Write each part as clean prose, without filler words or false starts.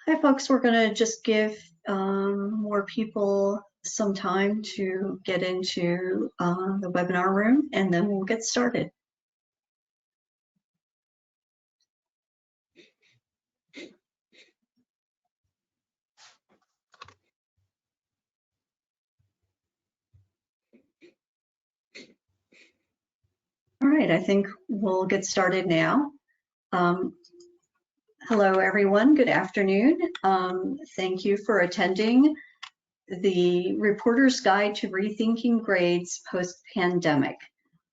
Hi, folks. We're going to just give more people some time to get into the webinar room, and then we'll get started. All right, I think we'll get started now. Hello, everyone. Good afternoon. Thank you for attending the Reporter's Guide to Rethinking Grades Post-Pandemic.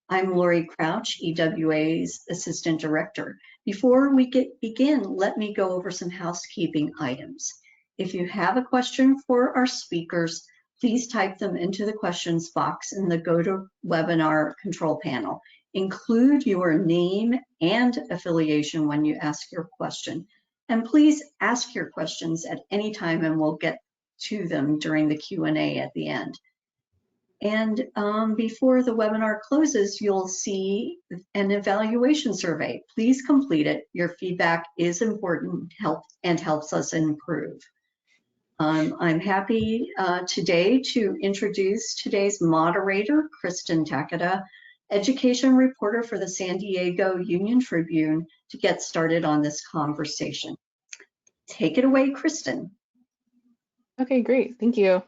I'm Lori Crouch, EWA's Assistant Director. Before we begin, let me go over some housekeeping items. If you have a question for our speakers, please type them into the questions box in the GoToWebinar control panel. Include your name and affiliation when you ask your question. And please ask your questions at any time and we'll get to them during the Q&A at the end. And before the webinar closes, you'll see an evaluation survey. Please complete it. Your feedback is important and helps us improve. I'm happy today to introduce today's moderator, Kristen Taketa, education reporter for the San Diego Union-Tribune, to get started on this conversation. Take it away, Kristen. Okay, great. Thank you.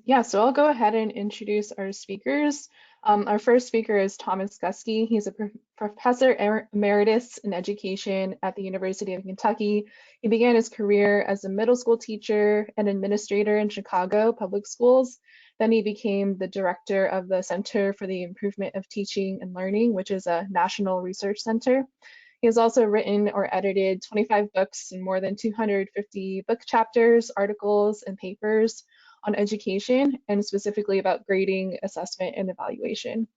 Yeah, so I'll go ahead and introduce our speakers. Our first speaker is Thomas Guskey. He's a professor emeritus in education at the University of Kentucky. He began his career as a middle school teacher and administrator in Chicago public schools. Then he became the director of the Center for the Improvement of Teaching and Learning, which is a national research center. He has also written or edited 25 books and more than 250 book chapters, articles, and papers on education, and specifically about grading, assessment, and evaluation.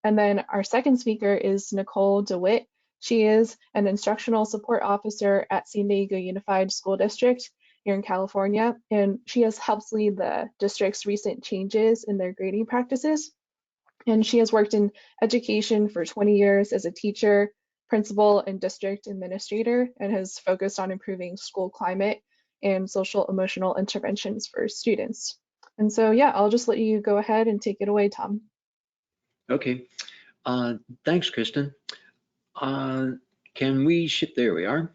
And then our second speaker is Nicole DeWitt. She is an instructional support officer at San Diego Unified School District here in California, and she has helped lead the district's recent changes in their grading practices. And she has worked in education for 20 years as a teacher, principal, and district administrator, and has focused on improving school climate and social emotional interventions for students. And so, yeah, I'll just let you go ahead and take it away, Tom. Okay, thanks, Kristen. Can we shift? There we are.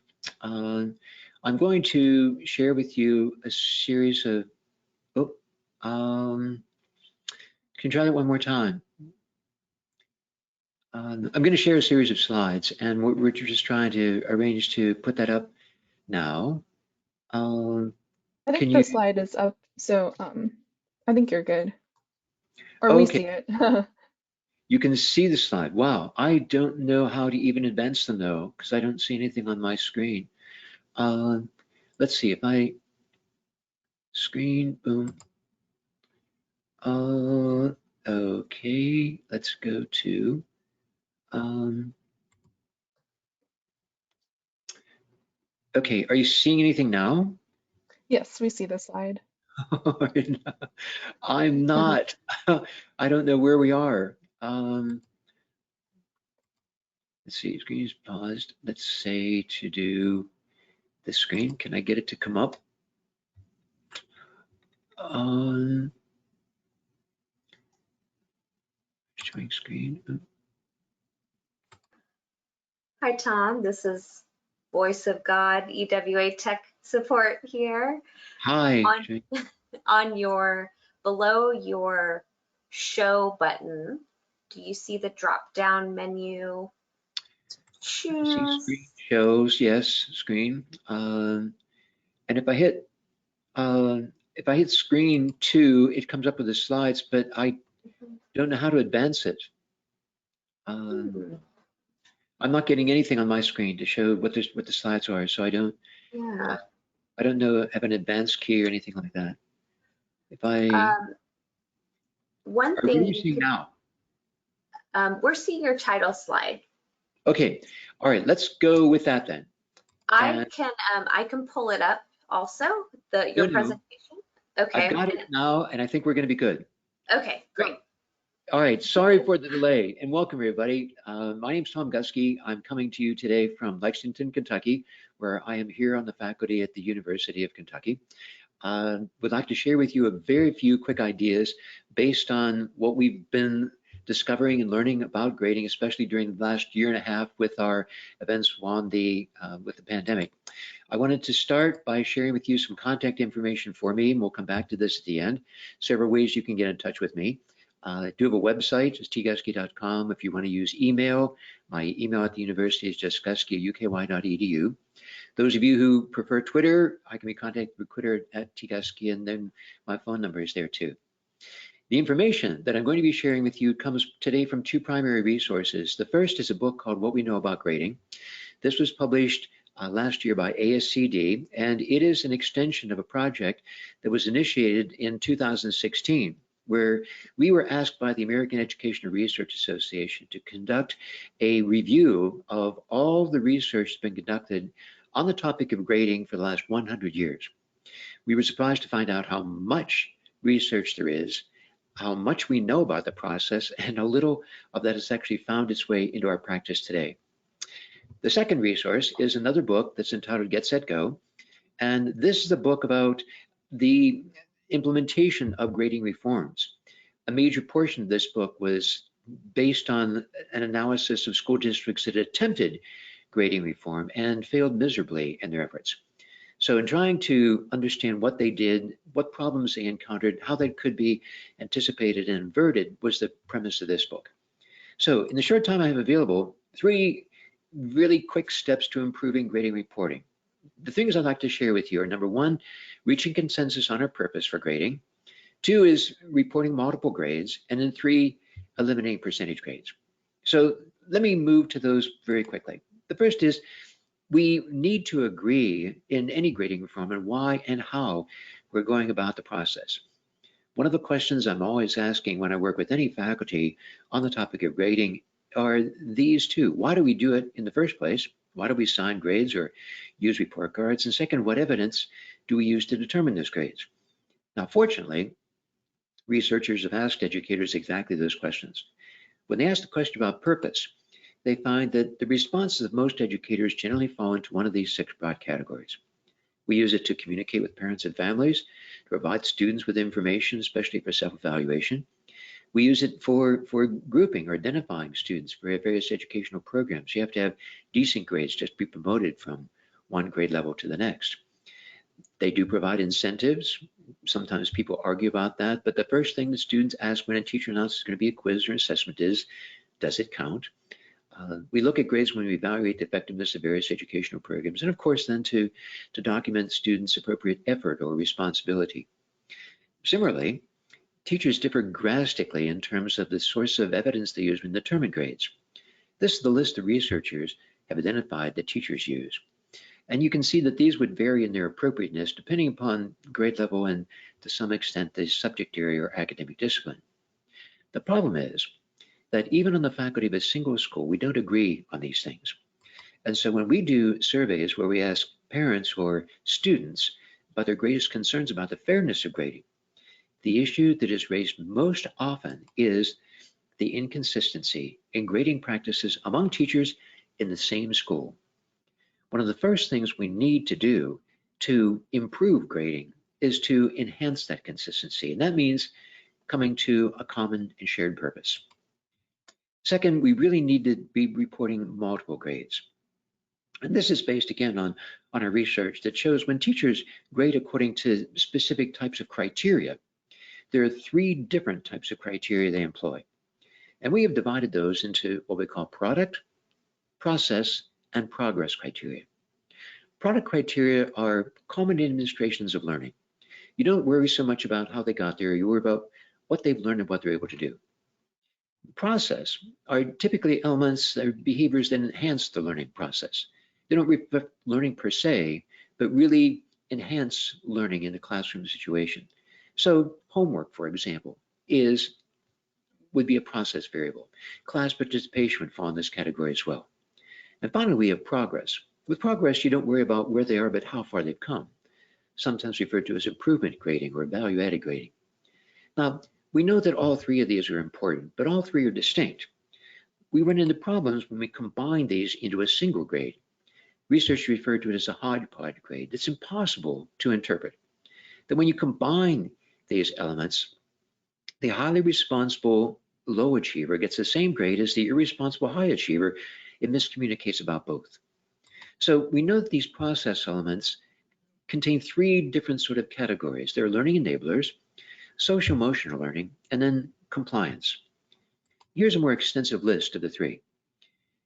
I'm going to share with you a series of, can you try that one more time? I'm going to share a series of slides, and we're just trying to arrange to put that up now. I think the slide is up, so I think you're good. Or okay. We see it. You can see the slide. Wow, I don't know how to even advance them though, because I don't see anything on my screen. Let's see if I screen, boom. Okay, let's go to, okay, are you seeing anything now? Yes, we see the slide. I'm not. I don't know where we are. Let's see, screen is paused. Let's say to do the screen. Can I get it to come up? Showing screen. Hi, Tom. This is Voice of God, EWA Tech Support here. Hi. On below your show button, do you see the drop-down menu? Choose. Screen shows, yes, screen. And if I hit screen 2, it comes up with the slides, but I don't know how to advance it. I'm not getting anything on my screen to show what the slides are, so I don't. Yeah. I don't know, have an advanced key or anything like that. If I. One thing. What are you seeing now? We're seeing your title slide. Okay. All right. Let's go with that then. I can pull it up also. Your presentation. Okay. I've got it now, and I think we're going to be good. Okay. Great. All right, sorry for the delay and welcome everybody. My name's Tom Guskey. I'm coming to you today from Lexington, Kentucky, where I am here on the faculty at the University of Kentucky. Would like to share with you a very few quick ideas based on what we've been discovering and learning about grading, especially during the last year and a half with our events on with the pandemic. I wanted to start by sharing with you some contact information for me, and we'll come back to this at the end. Several ways you can get in touch with me. I do have a website, it's tguskey.com. If you want to use email, my email at the university is just guskey@uky.edu. Those of you who prefer Twitter, I can be contacted through Twitter at tguskey, and then my phone number is there too. The information that I'm going to be sharing with you comes today from two primary resources. The first is a book called What We Know About Grading. This was published last year by ASCD, and it is an extension of a project that was initiated in 2016. Where we were asked by the American Educational Research Association to conduct a review of all the research that's been conducted on the topic of grading for the last 100 years. We were surprised to find out how much research there is, how much we know about the process, and how little of that has actually found its way into our practice today. The second resource is another book that's entitled Get, Set, Go. And this is a book about the implementation of grading reforms. A major portion of this book was based on an analysis of school districts that attempted grading reform and failed miserably in their efforts. So in trying to understand what they did, what problems they encountered, how that could be anticipated and inverted was the premise of this book. So in the short time I have available, 3 really quick steps to improving grading reporting. The things I'd like to share with you are, number 1, reaching consensus on our purpose for grading. 2 is reporting multiple grades. And then 3, eliminating percentage grades. So let me move to those very quickly. The first is we need to agree in any grading reform on why and how we're going about the process. One of the questions I'm always asking when I work with any faculty on the topic of grading are these 2. Why do we do it in the first place? Why do we assign grades or use report cards? And second, what evidence do we use to determine those grades? Now, fortunately, researchers have asked educators exactly those questions. When they ask the question about purpose, they find that the responses of most educators generally fall into one of these 6 broad categories. We use it to communicate with parents and families, to provide students with information, especially for self-evaluation. We use it for grouping or identifying students for various educational programs. You have to have decent grades just to be promoted from one grade level to the next. They do provide incentives. Sometimes people argue about that, but the first thing the students ask when a teacher announces it's going to be a quiz or assessment is, does it count? We look at grades when we evaluate the effectiveness of various educational programs, and of course then to document students' appropriate effort or responsibility. Similarly, teachers differ drastically in terms of the source of evidence they use when determining grades. This is the list of researchers have identified that teachers use. And you can see that these would vary in their appropriateness depending upon grade level and to some extent the subject area or academic discipline. The problem is that even on the faculty of a single school, we don't agree on these things. And so when we do surveys where we ask parents or students about their greatest concerns about the fairness of grading, the issue that is raised most often is the inconsistency in grading practices among teachers in the same school. One of the first things we need to do to improve grading is to enhance that consistency, and that means coming to a common and shared purpose. Second, we really need to be reporting multiple grades. And this is based again on our research that shows when teachers grade according to specific types of criteria, there are 3 different types of criteria they employ. And we have divided those into what we call product, process, and progress criteria. Product criteria are common demonstrations of learning. You don't worry so much about how they got there, you worry about what they've learned and what they're able to do. Process are typically elements or behaviors that enhance the learning process. They don't reflect learning per se, but really enhance learning in a classroom situation. So homework, for example, would be a process variable. Class participation would fall in this category as well. And finally, we have progress. With progress, you don't worry about where they are, but how far they've come, sometimes referred to as improvement grading or value-added grading. Now, We know that all three of these are important, but all three are distinct. We run into problems when we combine these into a single grade. Research referred to it as a hodgepodge grade. It's impossible to interpret. That when you combine these elements, the highly responsible low achiever gets the same grade as the irresponsible high achiever. It miscommunicates about both. So we know that these process elements contain three different sort of categories. They're learning enablers, social emotional learning, and then compliance. Here's a more extensive list of the three.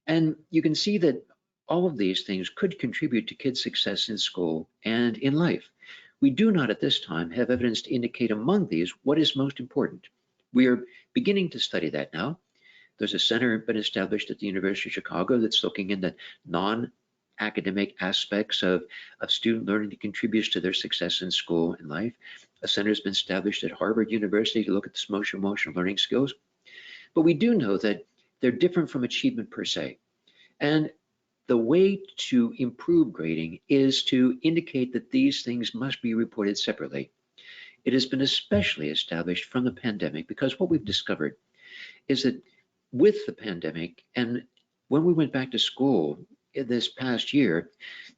And you can see that all of these things could contribute to kids' success in school and in life. We do not at this time have evidence to indicate among these what is most important. We are beginning to study that now. There's a center been established at the University of Chicago that's looking into non-academic aspects of student learning that contributes to their success in school and life. A center has been established at Harvard University to look at the social emotional learning skills. But we do know that they're different from achievement per se. And the way to improve grading is to indicate that these things must be reported separately. It has been especially established from the pandemic because what we've discovered is that with the pandemic and when we went back to school this past year,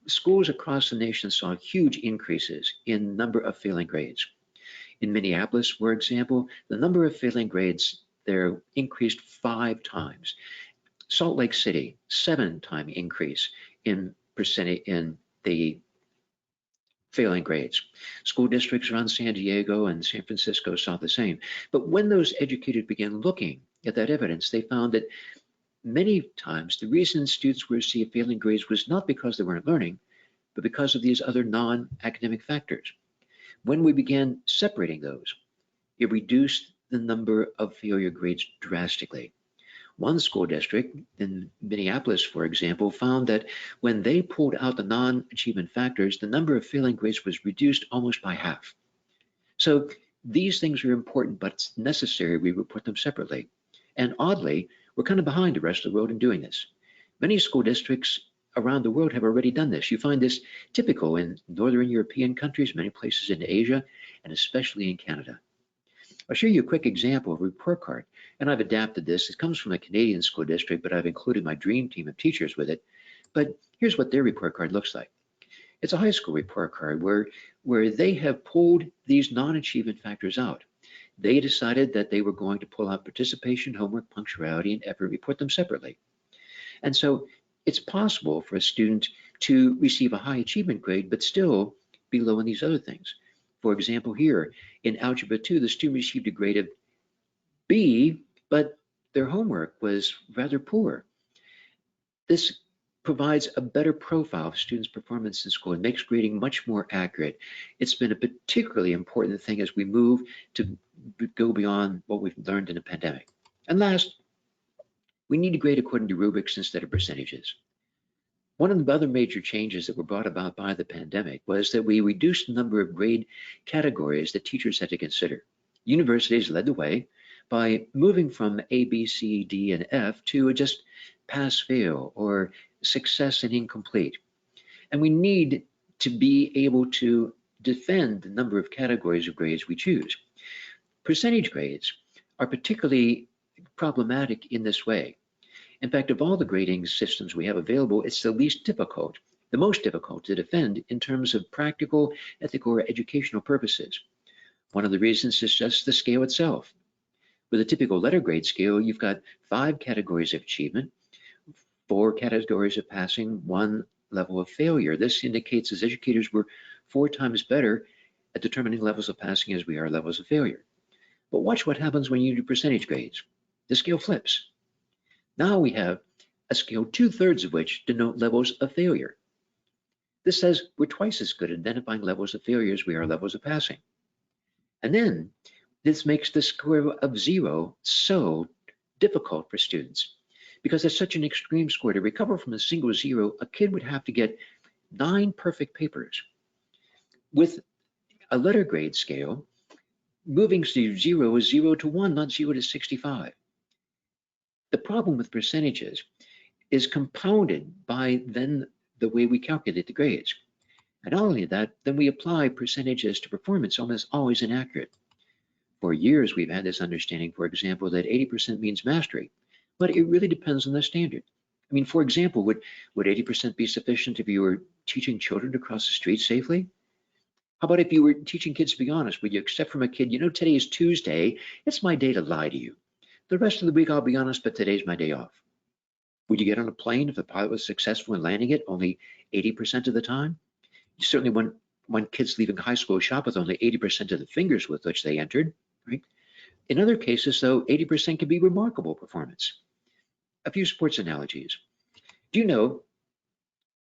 schools across the nation saw huge increases in number of failing grades. In Minneapolis, for example, the number of failing grades there increased 5 times. Salt Lake City, 7-time increase in percentage in the failing grades. School districts around San Diego and San Francisco saw the same. But when those educators began looking at that evidence, they found that many times the reason students were receiving failing grades was not because they weren't learning, but because of these other non-academic factors. When we began separating those, it reduced the number of failure grades drastically. One school district in Minneapolis, for example, found that when they pulled out the non-achievement factors, the number of failing grades was reduced almost by half. So these things are important, but it's necessary we report them separately. And oddly, we're kind of behind the rest of the world in doing this. Many school districts around the world have already done this. You find this typical in Northern European countries, many places in Asia, and especially in Canada. I'll show you a quick example of a report card, and I've adapted this. It comes from a Canadian school district, but I've included my dream team of teachers with it. But here's what their report card looks like. It's a high school report card where they have pulled these non-achievement factors out. They decided that they were going to pull out participation, homework, punctuality, and effort, report them separately. And so it's possible for a student to receive a high achievement grade, but still be low in these other things. For example, here in Algebra 2, the student received a grade of B, but their homework was rather poor. This provides a better profile of students' performance in school and makes grading much more accurate. It's been a particularly important thing as we move to go beyond what we've learned in the pandemic. And last, we need to grade according to rubrics instead of percentages. One of the other major changes that were brought about by the pandemic was that we reduced the number of grade categories that teachers had to consider. Universities led the way by moving from A, B, C, D, and F to just pass, fail, or success and incomplete. And we need to be able to defend the number of categories of grades we choose. Percentage grades are particularly problematic in this way. In fact, of all the grading systems we have available, it's the least difficult, the most difficult to defend in terms of practical, ethical, or educational purposes. One of the reasons is just the scale itself. With a typical letter grade scale, you've got 5 categories of achievement, 4 categories of passing, 1 level of failure. This indicates as educators we're 4 times better at determining levels of passing as we are levels of failure. But watch what happens when you do percentage grades. The scale flips. Now we have a scale 2/3 of which denote levels of failure. This says we're twice as good at identifying levels of failure as we are levels of passing. And then this makes the score of 0 so difficult for students because it's such an extreme score. To recover from a single 0, a kid would have to get 9 perfect papers. With a letter grade scale, moving to 0 is 0 to 1, not 0 to 65. The problem with percentages is compounded by then the way we calculate the grades. And not only that, then we apply percentages to performance almost always inaccurate. For years, we've had this understanding, for example, that 80% means mastery, but it really depends on the standard. I mean, for example, would 80% be sufficient if you were teaching children to cross the street safely? How about if you were teaching kids to be honest? Would you accept from a kid, you know, today is Tuesday, it's my day to lie to you. The rest of the week I'll be honest, but today's my day off. Would you get on a plane if the pilot was successful in landing it only 80% of the time? You certainly want kids leaving high school shop with only 80% of the fingers with which they entered, right? In other cases, though, 80% can be remarkable performance. A few sports analogies. Do you know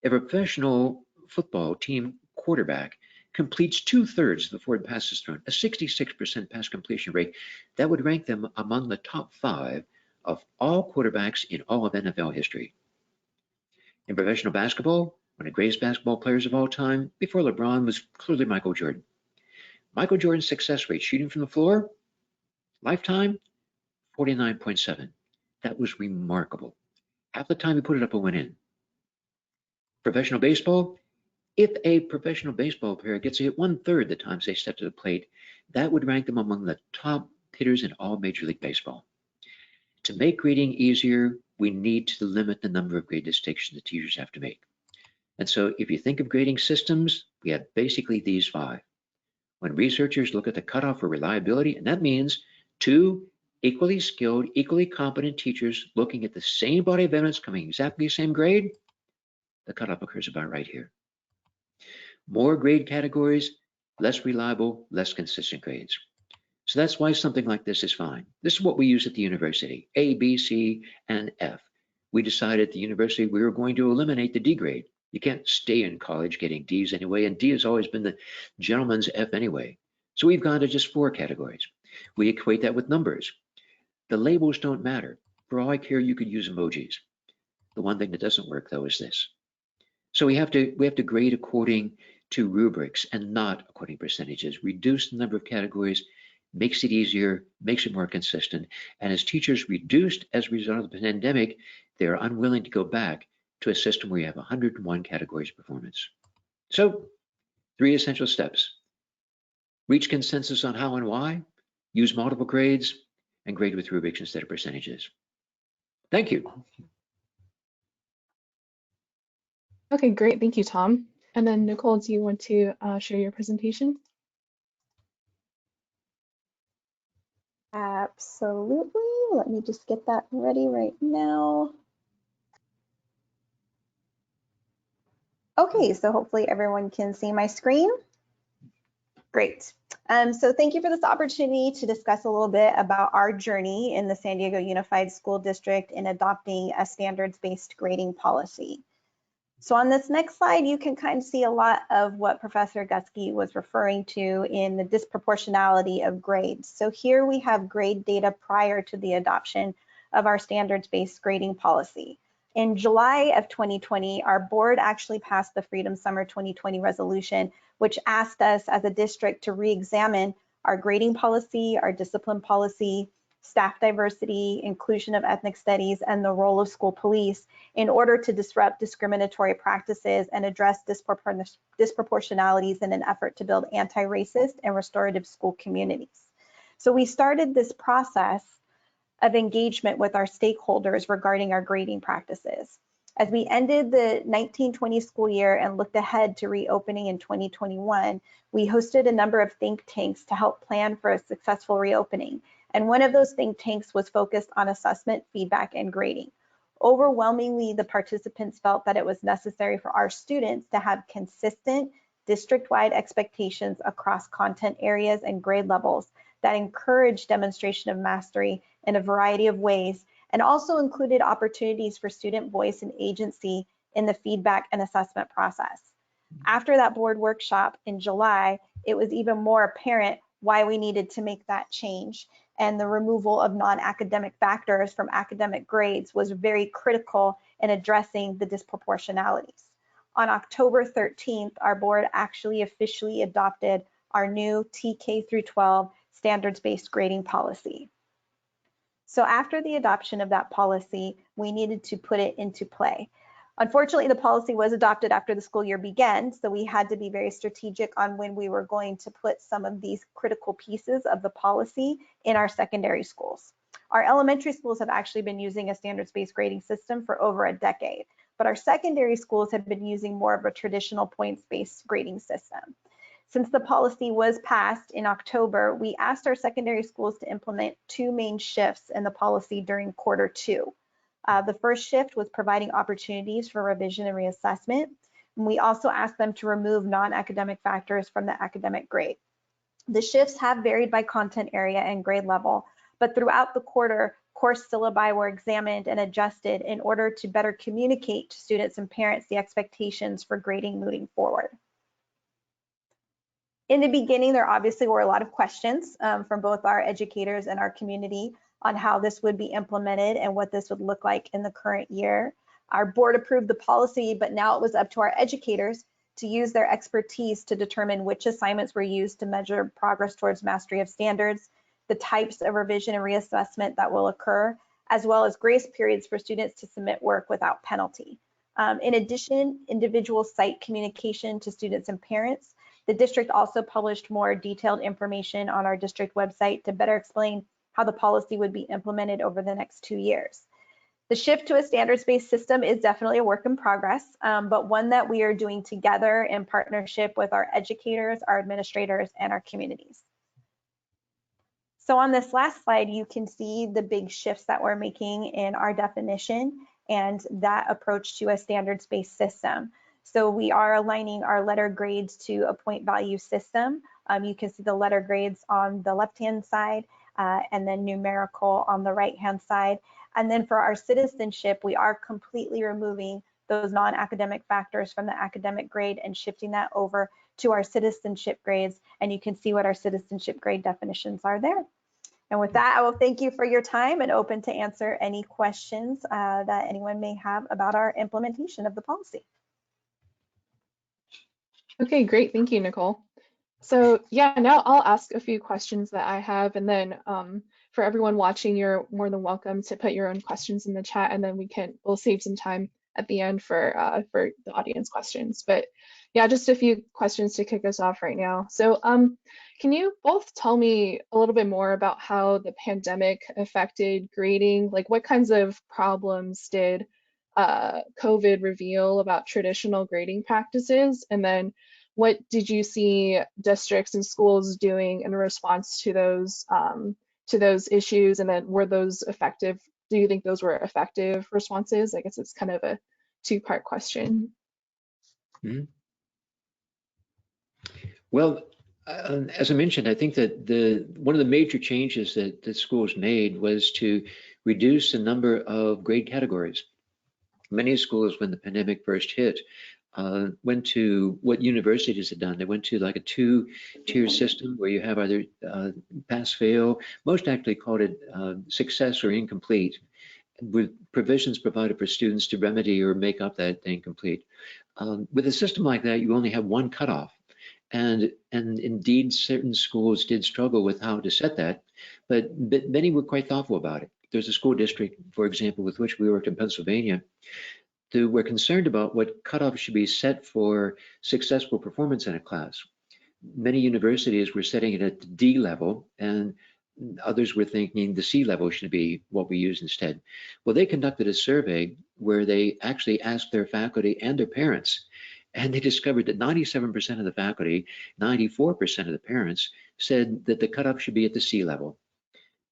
if a professional football team quarterback completes 2/3 of the forward passes thrown, a 66% pass completion rate, that would rank them among the top 5 of all quarterbacks in all of NFL history. In professional basketball, one of the greatest basketball players of all time, before LeBron, was clearly Michael Jordan. Michael Jordan's success rate shooting from the floor, lifetime, 49.7. That was remarkable. Half the time he put it up and went in. Professional baseball, if a professional baseball player gets to hit 1/3 the times they step to the plate, that would rank them among the top hitters in all Major League Baseball. To make grading easier, we need to limit the number of grade distinctions the teachers have to make. And so if you think of grading systems, we have basically these 5. When researchers look at the cutoff for reliability, and that means 2 equally skilled, equally competent teachers looking at the same body of evidence coming exactly the same grade, the cutoff occurs about right here. More grade categories, less reliable, less consistent grades. So that's why something like this is fine. This is what we use at the university, A, B, C, and F. We decided at the university we were going to eliminate the D grade. You can't stay in college getting D's anyway, and D has always been the gentleman's F anyway. So we've gone to just 4 categories. We equate that with numbers. The labels don't matter. For all I care, you could use emojis. The one thing that doesn't work, though, is this. So we have to grade according to rubrics and not according to percentages. Reduce the number of categories, makes it easier, makes it more consistent. And as teachers reduced as a result of the pandemic, they're unwilling to go back to a system where you have 101 categories of performance. So 3 essential steps. Reach consensus on how and why, use multiple grades, and grade with rubrics instead of percentages. Thank you. Okay, great. Thank you, Tom. And then Nicole, do you want to share your presentation? Absolutely. Let me just get that ready right now. Okay, so hopefully everyone can see my screen. Great. So thank you for this opportunity to discuss a little bit about our journey in the San Diego Unified School District in adopting a standards-based grading policy. So on this next slide, you can kind of see a lot of what Professor Guskey was referring to in the disproportionality of grades. So here we have grade data prior to the adoption of our standards-based grading policy. In July of 2020, our board actually passed the Freedom Summer 2020 resolution, which asked us as a district to re-examine our grading policy, our discipline policy, staff diversity, inclusion of ethnic studies, and the role of school police in order to disrupt discriminatory practices and address disproportionalities in an effort to build anti-racist and restorative school communities. So we started this process of engagement with our stakeholders regarding our grading practices. As we ended the 1920 school year and looked ahead to reopening in 2021, we hosted a number of think tanks to help plan for a successful reopening. And one of those think tanks was focused on assessment, feedback, and grading. Overwhelmingly, the participants felt that it was necessary for our students to have consistent district-wide expectations across content areas and grade levels that encourage demonstration of mastery in a variety of ways, and also included opportunities for student voice and agency in the feedback and assessment process. After that board workshop in July, it was even more apparent why we needed to make that change, and the removal of non-academic factors from academic grades was very critical in addressing the disproportionalities. On October 13th, our board actually officially adopted our new TK through 12 standards-based grading policy. So after the adoption of that policy, we needed to put it into play. Unfortunately, the policy was adopted after the school year began, so we had to be very strategic on when we were going to put some of these critical pieces of the policy in our secondary schools. Our elementary schools have actually been using a standards-based grading system for over a decade, but our secondary schools have been using more of a traditional points-based grading system. Since the policy was passed in October, we asked our secondary schools to implement 2 main shifts in the policy during Q2. The first shift was providing opportunities for revision and reassessment. And we also asked them to remove non-academic factors from the academic grade. The shifts have varied by content area and grade level, but throughout the quarter, course syllabi were examined and adjusted in order to better communicate to students and parents the expectations for grading moving forward. In the beginning, there obviously were a lot of questions from both our educators and our community on how this would be implemented and what this would look like in the current year. Our board approved the policy, but now it was up to our educators to use their expertise to determine which assignments were used to measure progress towards mastery of standards, the types of revision and reassessment that will occur, as well as grace periods for students to submit work without penalty. In addition, individual site communication to students and parents. The district also published more detailed information on our district website to better explain how the policy would be implemented over the next 2 years. The shift to a standards-based system is definitely a work in progress, but one that we are doing together in partnership with our educators, our administrators, and our communities. So on this last slide, you can see the big shifts that we're making in our definition and that approach to a standards-based system. So we are aligning our letter grades to a point value system. You can see the letter grades on the left-hand side and then numerical on the right-hand side. And then for our citizenship, we are completely removing those non-academic factors from the academic grade and shifting that over to our citizenship grades. And you can see what our citizenship grade definitions are there. And with that, I will thank you for your time and open to answer any questions that anyone may have about our implementation of the policy. Okay, great. Thank you, Nicole. So yeah, now I'll ask a few questions that I have, and then for everyone watching, you're more than welcome to put your own questions in the chat, and then we'll save some time at the end for the audience questions. But yeah, just a few questions to kick us off right now. So can you both tell me a little bit more about how the pandemic affected grading? Like what kinds of problems did COVID reveal about traditional grading practices? And then what did you see districts and schools doing in response to those issues? And then were those effective? Do you think those were effective responses? I guess it's kind of a 2-part question. Mm-hmm. Well, as I mentioned, I think that one of the major changes that the schools made was to reduce the number of grade categories. Many schools, when the pandemic first hit, went to what universities had done. They went to like a 2-tier system where you have either pass, fail, most actually called it success or incomplete, with provisions provided for students to remedy or make up that incomplete. With a system like that, you only have one cutoff. And indeed, certain schools did struggle with how to set that, but many were quite thoughtful about it. There's a school district, for example, with which we worked in Pennsylvania, who were concerned about what cutoff should be set for successful performance in a class. Many universities were setting it at the D level, and others were thinking the C level should be what we use instead. Well, they conducted a survey where they actually asked their faculty and their parents, and they discovered that 97% of the faculty, 94% of the parents said that the cutoff should be at the C level.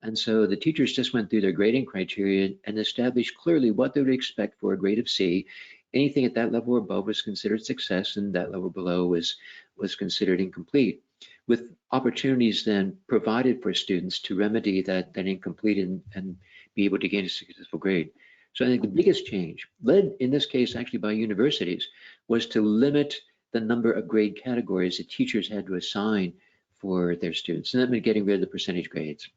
And so the teachers just went through their grading criteria and established clearly what they would expect for a grade of C. Anything at that level or above was considered success, and that level below was considered incomplete, with opportunities then provided for students to remedy that incomplete and be able to gain a successful grade. So I think the biggest change, led in this case actually by universities, was to limit the number of grade categories that teachers had to assign for their students. And that meant getting rid of the percentage grades.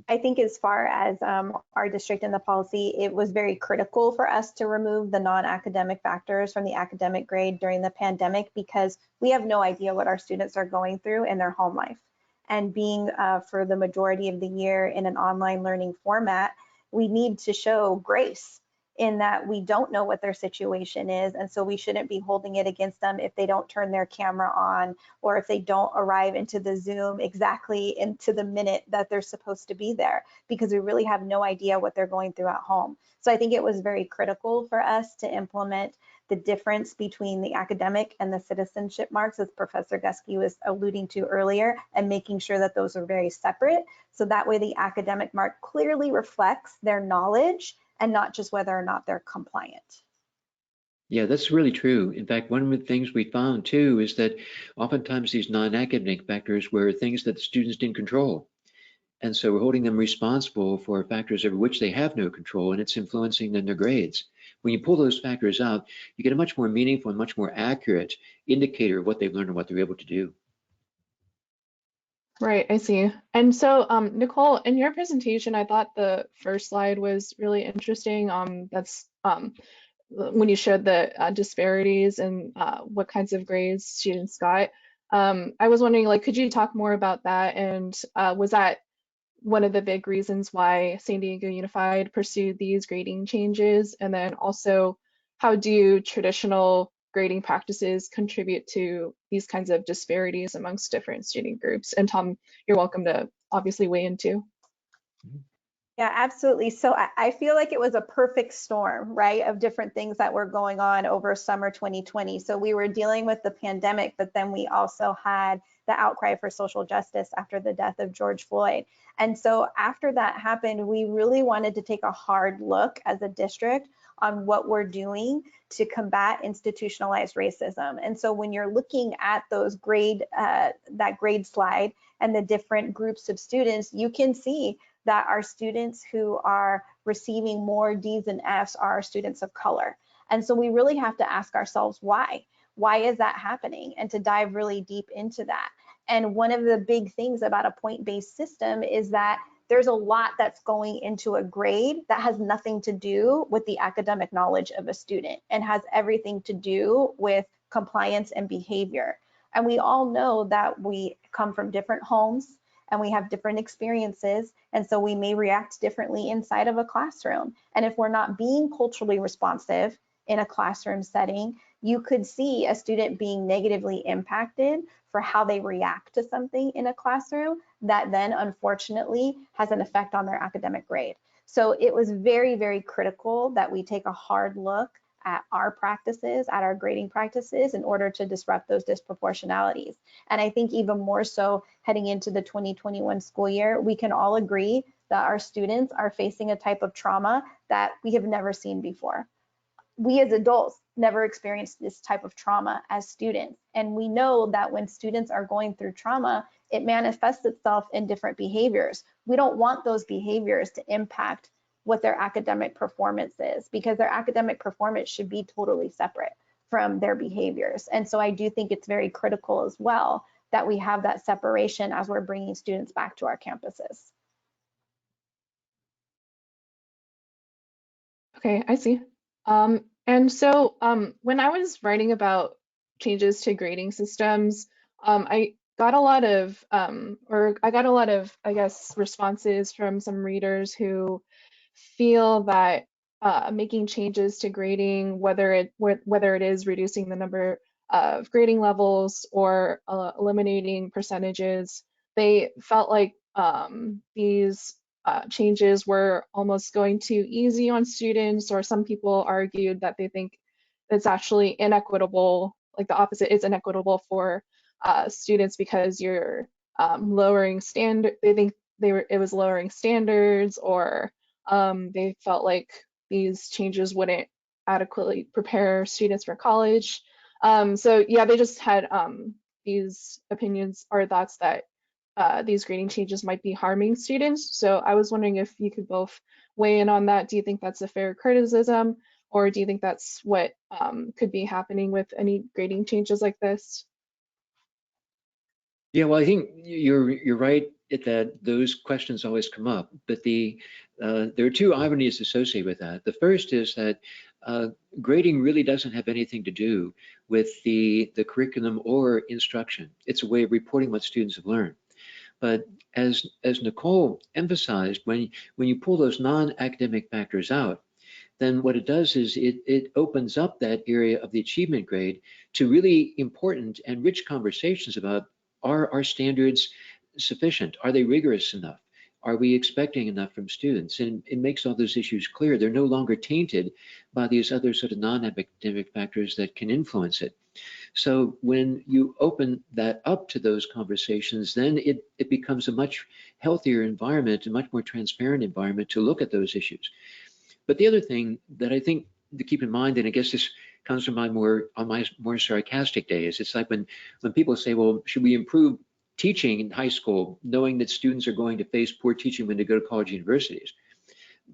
I think as far as our district and the policy, it was very critical for us to remove the non-academic factors from the academic grade during the pandemic, because we have no idea what our students are going through in their home life. And being for the majority of the year in an online learning format, we need to show grace in that we don't know what their situation is, and so we shouldn't be holding it against them if they don't turn their camera on or if they don't arrive into the Zoom exactly into the minute that they're supposed to be there, because we really have no idea what they're going through at home. So I think it was very critical for us to implement the difference between the academic and the citizenship marks, as Professor Guskey was alluding to earlier, and making sure that those are very separate. So that way the academic mark clearly reflects their knowledge and not just whether or not they're compliant. Yeah, that's really true. In fact, one of the things we found too is that oftentimes these non-academic factors were things that the students didn't control. And so we're holding them responsible for factors over which they have no control, and it's influencing then their grades. When you pull those factors out, you get a much more meaningful and much more accurate indicator of what they've learned and what they're able to do. Right, I see. And so, Nicole, in your presentation, I thought the first slide was really interesting. That's when you showed the disparities and what kinds of grades students got. I was wondering, like, could you talk more about that? And was that one of the big reasons why San Diego Unified pursued these grading changes? And then also, how do traditional grading practices contribute to these kinds of disparities amongst different student groups? And Tom, you're welcome to obviously weigh in too. Yeah, absolutely. So I feel like it was a perfect storm, right, of different things that were going on over summer 2020. So we were dealing with the pandemic, but then we also had the outcry for social justice after the death of George Floyd. And so after that happened, we really wanted to take a hard look as a district on what we're doing to combat institutionalized racism. And so when you're looking at those that grade slide and the different groups of students, you can see that our students who are receiving more D's and F's are our students of color. And so we really have to ask ourselves why. Why is that happening? And to dive really deep into that. And one of the big things about a point-based system is that there's a lot that's going into a grade that has nothing to do with the academic knowledge of a student and has everything to do with compliance and behavior. And we all know that we come from different homes and we have different experiences, and so we may react differently inside of a classroom. And if we're not being culturally responsive in a classroom setting, you could see a student being negatively impacted for how they react to something in a classroom that then unfortunately has an effect on their academic grade. So it was very, very critical that we take a hard look at our practices, at our grading practices, in order to disrupt those disproportionalities. And I think even more so heading into the 2021 school year, we can all agree that our students are facing a type of trauma that we have never seen before. We as adults never experienced this type of trauma as students. And we know that when students are going through trauma, it manifests itself in different behaviors. We don't want those behaviors to impact what their academic performance is, because their academic performance should be totally separate from their behaviors. And so I do think it's very critical as well that we have that separation as we're bringing students back to our campuses. Okay, I see. And so when I was writing about changes to grading systems, I got a lot of, I guess, responses from some readers who feel that making changes to grading, whether it is reducing the number of grading levels or eliminating percentages, they felt like these changes were almost going too easy on students, or some people argued that they think it's actually inequitable, like the opposite is inequitable for students because you're lowering standard. They think it was lowering standards, or they felt like these changes wouldn't adequately prepare students for college. So yeah, they just had these opinions or thoughts that these grading changes might be harming students. So I was wondering if you could both weigh in on that. Do you think that's a fair criticism, or do you think that's what could be happening with any grading changes like this? Yeah, well, I think you're right that those questions always come up, but there are two ironies associated with that. The first is that grading really doesn't have anything to do with the curriculum or instruction. It's a way of reporting what students have learned. But as Nicole emphasized, when you pull those non-academic factors out, then what it does is it opens up that area of the achievement grade to really important and rich conversations about, are our standards sufficient? Are they rigorous enough? Are we expecting enough from students? And it makes all those issues clear. They're no longer tainted by these other sort of non-academic factors that can influence it. So when you open that up to those conversations, then it becomes a much healthier environment, a much more transparent environment to look at those issues. But the other thing that I think to keep in mind, and I guess this comes from my more sarcastic days, it's like when people say, well, should we improve teaching in high school, knowing that students are going to face poor teaching when they go to college and universities?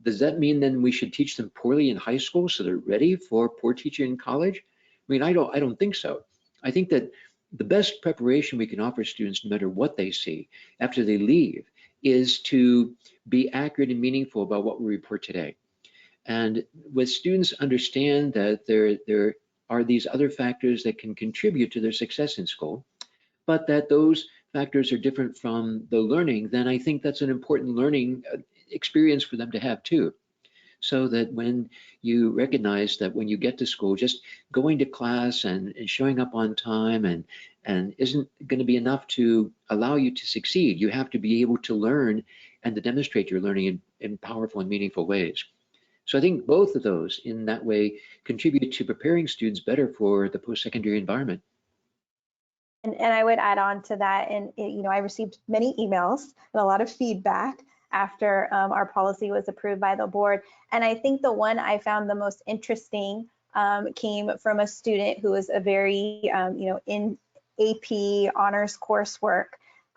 Does that mean then we should teach them poorly in high school so they're ready for poor teaching in college? I mean, I don't think so. I think that the best preparation we can offer students, no matter what they see after they leave, is to be accurate and meaningful about what we report today. And when students understand that there are these other factors that can contribute to their success in school, but that those factors are different from the learning, then I think that's an important learning experience for them to have too. So that when you recognize that when you get to school, just going to class and showing up on time and isn't going to be enough to allow you to succeed. You have to be able to learn and to demonstrate your learning in powerful and meaningful ways. So I think both of those in that way contribute to preparing students better for the post-secondary environment. And I would add on to that, and I received many emails and a lot of feedback after our policy was approved by the board. And I think the one I found the most interesting came from a student who was a very, in AP honors coursework.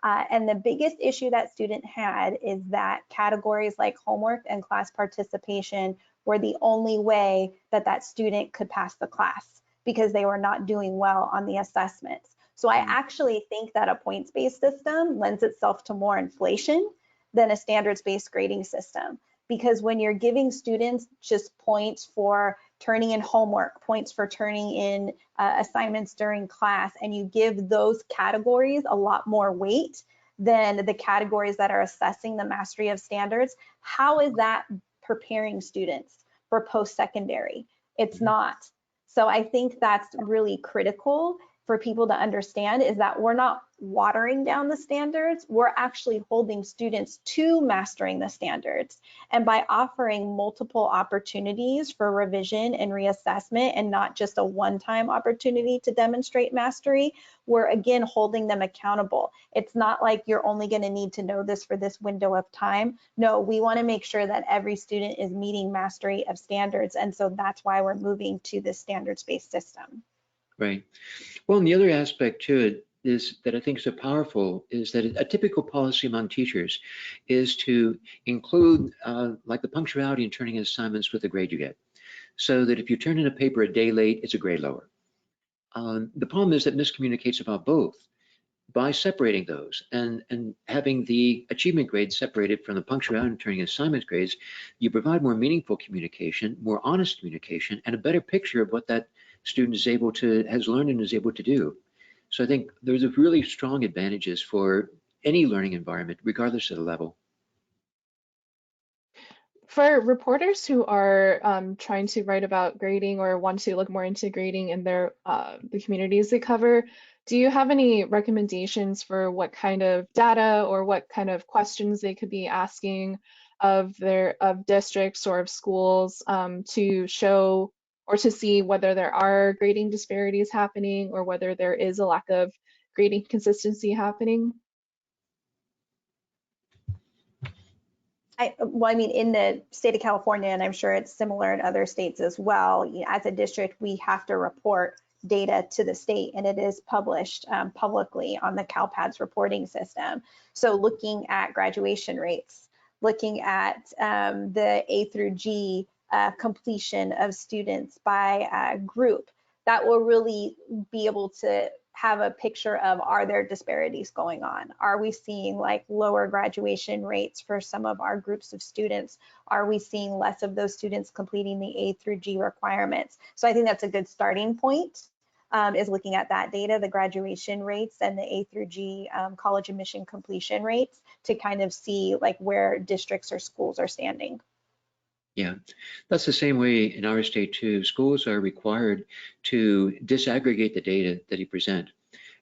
And the biggest issue that student had is that categories like homework and class participation were the only way that that student could pass the class because they were not doing well on the assessments. So I actually think that a points-based system lends itself to more inflation than a standards-based grading system. Because when you're giving students just points for turning in homework, points for turning in assignments during class, and you give those categories a lot more weight than the categories that are assessing the mastery of standards, how is that preparing students for post-secondary? It's not. So I think that's really critical for people to understand, is that we're not watering down the standards, we're actually holding students to mastering the standards. And by offering multiple opportunities for revision and reassessment and not just a one-time opportunity to demonstrate mastery, we're again holding them accountable. It's not like you're only going to need to know this for this window of time. No, we want to make sure that every student is meeting mastery of standards. And so that's why we're moving to this standards-based system. Right. Well, and the other aspect to it is that I think is so powerful is that a typical policy among teachers is to include like the punctuality in turning in assignments with the grade you get. So that if you turn in a paper a day late, it's a grade lower. The problem is that miscommunicates about both. By separating those and having the achievement grades separated from the punctuality and turning assignment grades, you provide more meaningful communication, more honest communication, and a better picture of what that student is able to, has learned and is able to do. So I think there's a really strong advantages for any learning environment, regardless of the level. For reporters who are trying to write about grading or want to look more into grading in their the communities they cover, do you have any recommendations for what kind of data or what kind of questions they could be asking of districts or of schools to show or to see whether there are grading disparities happening or whether there is a lack of grading consistency happening? Well, I mean, in the state of California, and I'm sure it's similar in other states as well, as a district, we have to report data to the state, and it is published publicly on the CalPADS reporting system. So looking at graduation rates, looking at the A through G completion of students by group, that will really be able to have a picture of, are there disparities going on? Are we seeing like lower graduation rates for some of our groups of students? Are we seeing less of those students completing the A through G requirements? So I think that's a good starting point, is looking at that data, the graduation rates and the A through G college admission completion rates, to kind of see like where districts or schools are standing. Yeah, that's the same way in our state too. Schools are required to disaggregate the data that you present,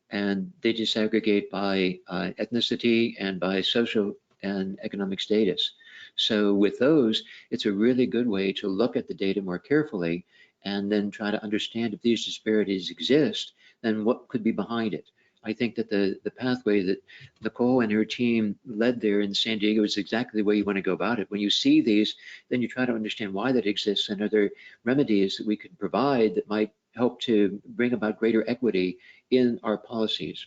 and they disaggregate by ethnicity and by social and economic status. So with those, it's a really good way to look at the data more carefully and then try to understand if these disparities exist, then what could be behind it. I think that the pathway that Nicole and her team led there in San Diego is exactly the way you want to go about it. When you see these, then you try to understand why that exists and are there remedies that we could provide that might help to bring about greater equity in our policies.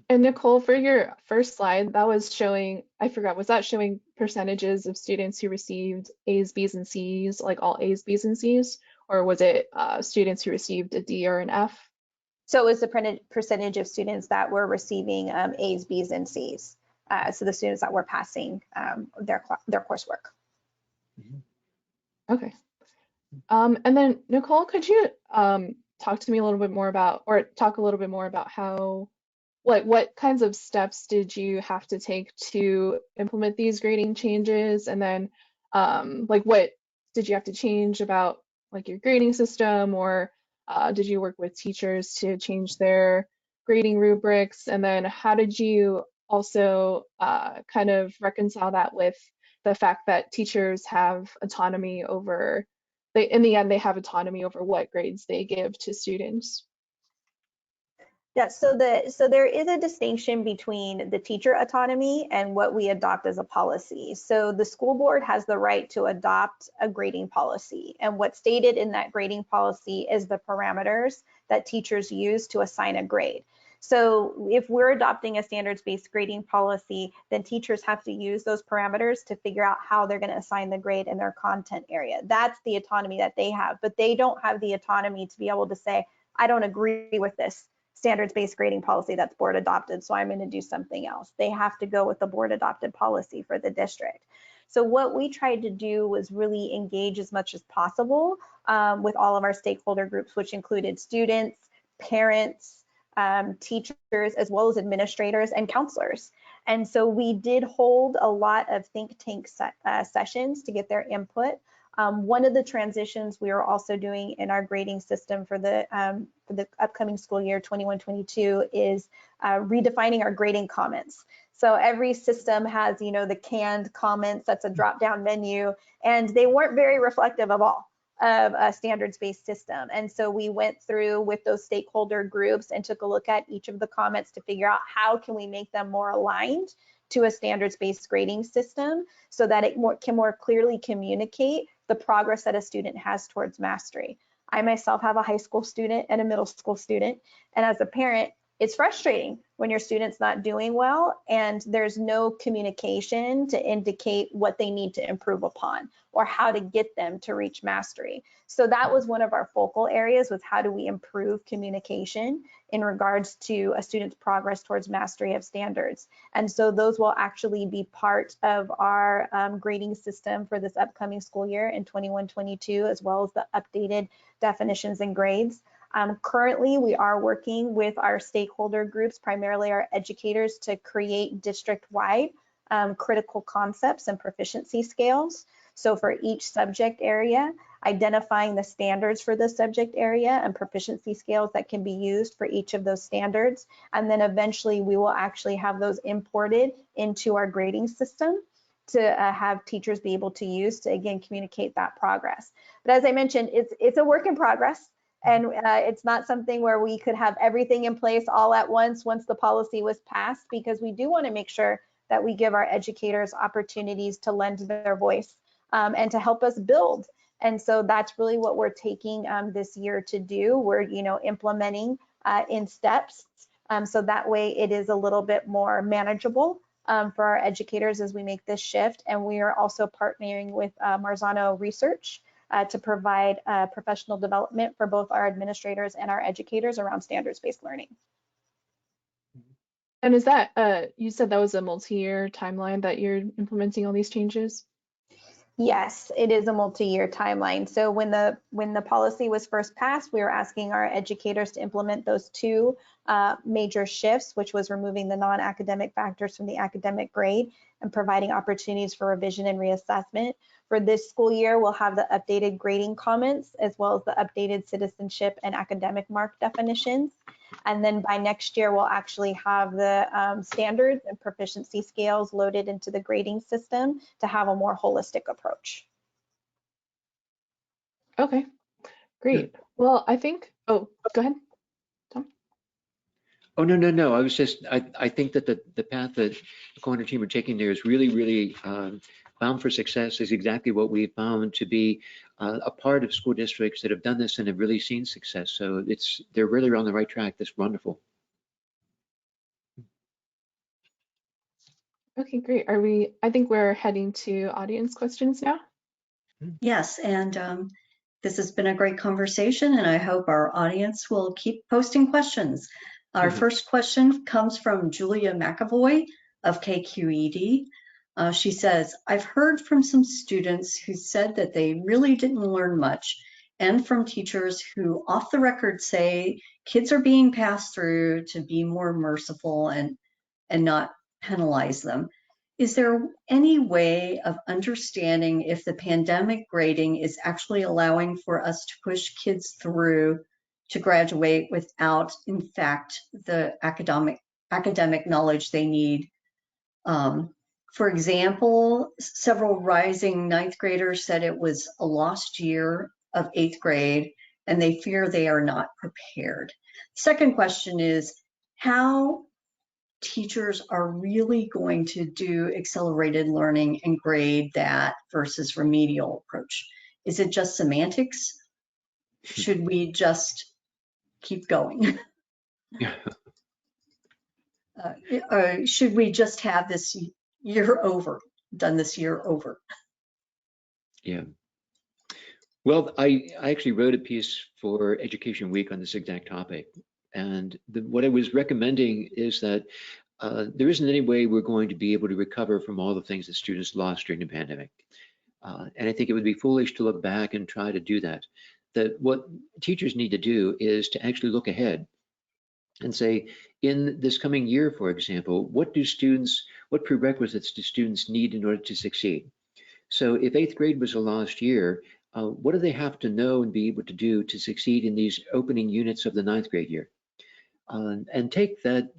And Nicole, for your first slide, that was showing, I forgot, was that showing percentages of students who received A's, B's, and C's, like all A's, B's, and C's? Or was it students who received a D or an F? So it was the percentage of students that were receiving A's, B's, and C's. So the students that were passing their coursework. Okay. And then Nicole, could you talk to me a little bit more about, or talk a little bit more about how, what kinds of steps did you have to take to implement these grading changes? And then like what did you have to change about like your grading system, or did you work with teachers to change their grading rubrics? And then how did you also kind of reconcile that with the fact that teachers have autonomy over, in the end, they have autonomy over what grades they give to students? Yeah, so there is a distinction between the teacher autonomy and what we adopt as a policy. So the school board has the right to adopt a grading policy, and what's stated in that grading policy is the parameters that teachers use to assign a grade. So if we're adopting a standards-based grading policy, then teachers have to use those parameters to figure out how they're going to assign the grade in their content area. That's the autonomy that they have, but they don't have the autonomy to be able to say, I don't agree with this standards-based grading policy that's board adopted, so I'm going to do something else. They have to go with the board adopted policy for the district. So what we tried to do was really engage as much as possible with all of our stakeholder groups, which included students, parents, teachers, as well as administrators and counselors. And so we did hold a lot of think tank sessions to get their input. One of the transitions we are also doing in our grading system for the upcoming school year 21-22 is redefining our grading comments. So every system has, the canned comments, that's a drop-down menu, and they weren't very reflective of all of a standards-based system. And so we went through with those stakeholder groups and took a look at each of the comments to figure out how can we make them more aligned to a standards-based grading system so that it can more clearly communicate the progress that a student has towards mastery. I myself have a high school student and a middle school student, and as a parent, it's frustrating when your student's not doing well and there's no communication to indicate what they need to improve upon or how to get them to reach mastery. So that was one of our focal areas, was how do we improve communication in regards to a student's progress towards mastery of standards. And so those will actually be part of our grading system for this upcoming school year in 21-22, as well as the updated definitions and grades. Currently, we are working with our stakeholder groups, primarily our educators, to create district-wide critical concepts and proficiency scales. So for each subject area, identifying the standards for the subject area and proficiency scales that can be used for each of those standards. And then eventually we will actually have those imported into our grading system to have teachers be able to use to, again, communicate that progress. But as I mentioned, it's a work in progress. And it's not something where we could have everything in place all at once the policy was passed, because we do want to make sure that we give our educators opportunities to lend their voice and to help us build. And so that's really what we're taking this year to do. We're implementing in steps, so that way it is a little bit more manageable for our educators as we make this shift. And we are also partnering with Marzano Research to provide professional development for both our administrators and our educators around standards-based learning. And is that, you said that was a multi-year timeline that you're implementing all these changes? Yes, it is a multi-year timeline. So when the policy was first passed, we were asking our educators to implement those two major shifts, which was removing the non-academic factors from the academic grade and providing opportunities for revision and reassessment. For this school year, we'll have the updated grading comments as well as the updated citizenship and academic mark definitions. And then by next year, we'll actually have the standards and proficiency scales loaded into the grading system to have a more holistic approach. Okay, great. Well, I think, oh, go ahead, Tom. Oh, no. I think that the path that Nicole and her team are taking there is really bound for success, is exactly what we found to be a part of school districts that have done this and have really seen success. So they're really on the right track. That's wonderful. Okay, great. I think we're heading to audience questions now. Yes, and this has been a great conversation, and I hope our audience will keep posting questions. Our first question comes from Julia McAvoy of KQED. She says, I've heard from some students who said that they really didn't learn much, and from teachers who off the record say kids are being passed through to be more merciful and not penalize them. Is there any way of understanding if the pandemic grading is actually allowing for us to push kids through to graduate without, in fact, the academic knowledge they need? For example, several rising ninth graders said it was a lost year of 8th grade, and they fear they are not prepared. Second question is how teachers are really going to do accelerated learning and grade that versus remedial approach. Is it just semantics? Should we just keep going? Should we just have this year over, done this year over? Yeah. Well, I actually wrote a piece for Education Week on this exact topic. And what I was recommending is that there isn't any way we're going to be able to recover from all the things that students lost during the pandemic. And I think it would be foolish to look back and try to do that. That what teachers need to do is to actually look ahead and say, in this coming year, for example, what prerequisites do students need in order to succeed? So if 8th grade was a lost year, what do they have to know and be able to do to succeed in these opening units of the 9th grade year? And take the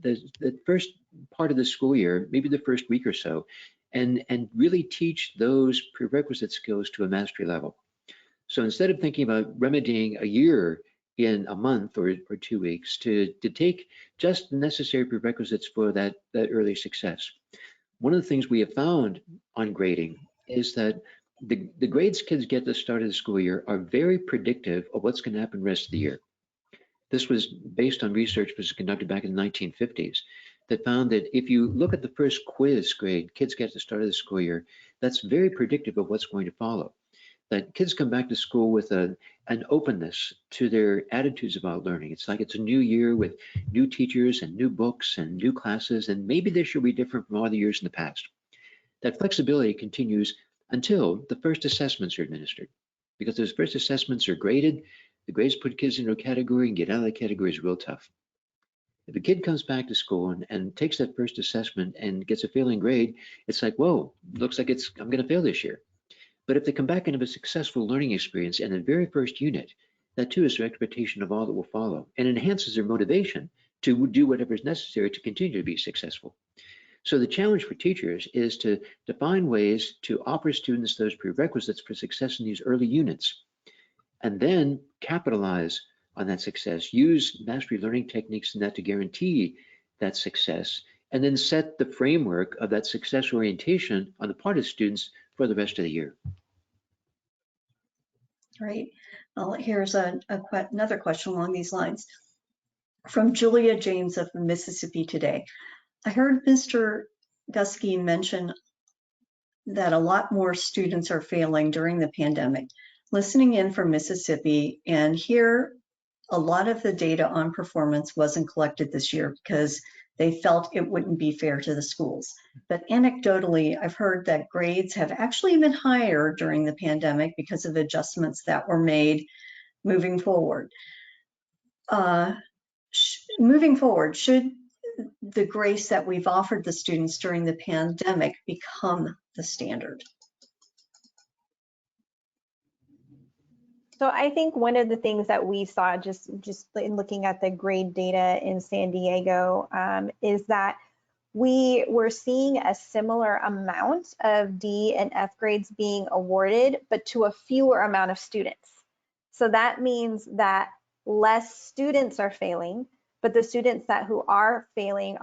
first part of the school year, maybe the first week or so, and really teach those prerequisite skills to a mastery level. So instead of thinking about remedying a year in a month or 2 weeks, to take just the necessary prerequisites for that early success. One of the things we have found on grading is that the grades kids get at the start of the school year are very predictive of what's going to happen the rest of the year. This was based on research that was conducted back in the 1950s that found that if you look at the first quiz grade kids get at the start of the school year, that's very predictive of what's going to follow. That kids come back to school with an openness to their attitudes about learning. It's like it's a new year with new teachers and new books and new classes, and maybe this will be different from all the years in the past. That flexibility continues until the first assessments are administered. Because those first assessments are graded, the grades put kids into a category, and get out of that category is real tough. If a kid comes back to school and takes that first assessment and gets a failing grade, it's like, whoa, looks like I'm going to fail this year. But if they come back and have a successful learning experience in the very first unit, that too is their expectation of all that will follow, and enhances their motivation to do whatever is necessary to continue to be successful. So the challenge for teachers is to find ways to offer students those prerequisites for success in these early units, and then capitalize on that success, use mastery learning techniques in that to guarantee that success, and then set the framework of that success orientation on the part of students for the rest of the year. Great. Well, here's another question along these lines. From Julia James of Mississippi Today. I heard Mr. Guskey mention that a lot more students are failing during the pandemic. Listening in from Mississippi, and here a lot of the data on performance wasn't collected this year because they felt it wouldn't be fair to the schools. But anecdotally, I've heard that grades have actually been higher during the pandemic because of adjustments that were made moving forward. Should the grace that we've offered the students during the pandemic become the standard? So I think one of the things that we saw just in looking at the grade data in San Diego is that we were seeing a similar amount of D and F grades being awarded, but to a fewer amount of students. So that means that less students are failing, but the students who are failing